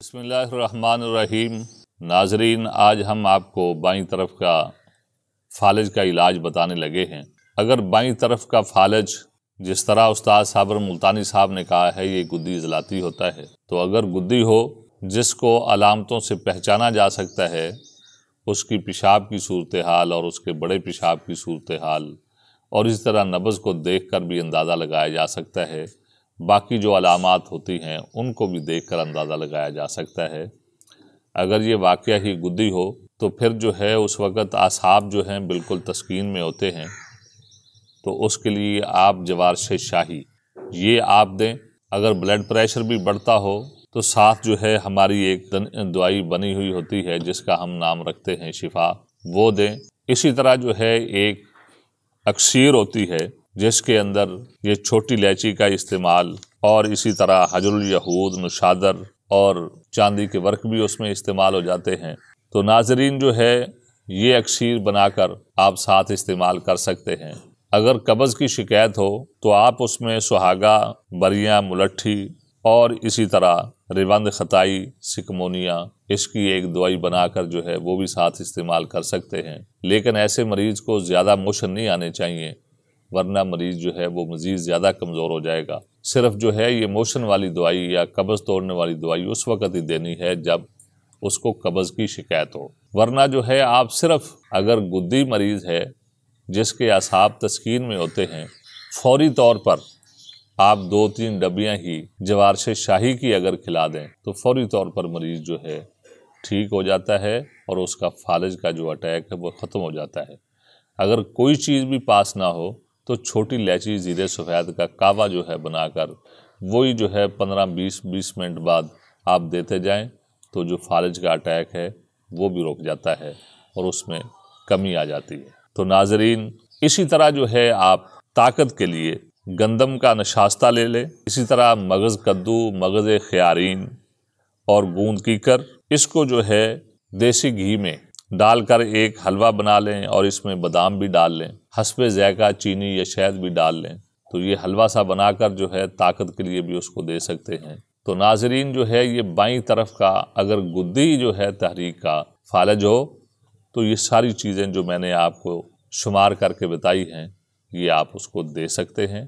बिस्मिल्लाहिर्रहमानिर्रहीम। नाजरीन, आज हम आपको बाईं तरफ का फालज का इलाज बताने लगे हैं। अगर बाईं तरफ का फालज जिस तरह उस्ताद साबर मुल्तानी साहब ने कहा है ये गुद्दी इजलाती होता है, तो अगर गुद्दी हो जिसको अलामतों से पहचाना जा सकता है, उसकी पेशाब की सूरत हाल और उसके बड़े पेशाब की सूरत हाल और इस तरह नब्ज़ को देख कर भी अंदाज़ा लगाया जा सकता है। बाकी जो अलामात होती हैं उनको भी देख कर अंदाज़ा लगाया जा सकता है। अगर ये वाक़या ही गुद्दी हो तो फिर जो है उस वक़्त आसाब जो हैं बिल्कुल तस्कीन में होते हैं, तो उसके लिए आप जवारश शाही ये आप दें। अगर ब्लड प्रेशर भी बढ़ता हो तो साथ जो है हमारी एक दवाई बनी हुई होती है जिसका हम नाम रखते हैं शिफा, वो दें। इसी तरह जो है एक अक्सीर होती है जिसके अंदर ये छोटी इलायची का इस्तेमाल और इसी तरह हजरुल यहूद, नुशादर और चांदी के वर्क भी उसमें इस्तेमाल हो जाते हैं। तो नाजरीन जो है ये अक्सीर बनाकर आप साथ इस्तेमाल कर सकते हैं। अगर कब्ज़ की शिकायत हो तो आप उसमें सुहागा, बरियाँ, मुलट्ठी और इसी तरह रिबंद खताई, सिकमोनिया, इसकी एक दवाई बनाकर जो है वो भी साथ इस्तेमाल कर सकते हैं। लेकिन ऐसे मरीज़ को ज़्यादा मोशन नहीं आने चाहिए, वरना मरीज़ जो है वो मज़ीद ज़्यादा कमज़ोर हो जाएगा। सिर्फ जो है ये मोशन वाली दवाई या कब्ज़ तोड़ने वाली दवाई उस वक़्त ही देनी है जब उसको कब्ज़ की शिकायत हो, वरना जो है आप सिर्फ अगर गुद्दी मरीज़ है जिसके असाब तस्कीन में होते हैं, फौरी तौर पर आप 2-3 डब्बियाँ ही जवारश शाही की अगर खिला दें तो फौरी तौर पर मरीज़ जो है ठीक हो जाता है और उसका फालज का जो अटैक है वो ख़त्म हो जाता है। अगर कोई चीज़ भी पास ना हो तो छोटी इलायची, ज़ीरे सफ़ेद का कावा जो है बनाकर वही जो है 15-20 मिनट बाद आप देते जाएं, तो जो फालज का अटैक है वो भी रुक जाता है और उसमें कमी आ जाती है। तो नाजरीन, इसी तरह जो है आप ताकत के लिए गंदम का नशास्ता ले लें। इसी तरह मगज़ कद्दू, मगज़ ख़यारीन और गूंद कीकर, इसको जो है देसी घी में डालकर एक हलवा बना लें और इसमें बादाम भी डाल लें, हस्बे ज़ायक़ा चीनी या शहद भी डाल लें, तो ये हलवा सा बनाकर जो है ताकत के लिए भी उसको दे सकते हैं। तो नाजरीन जो है ये बाईं तरफ का अगर गुद्दी जो है तहरीक का फालज हो तो ये सारी चीज़ें जो मैंने आपको शुमार करके बताई हैं ये आप उसको दे सकते हैं।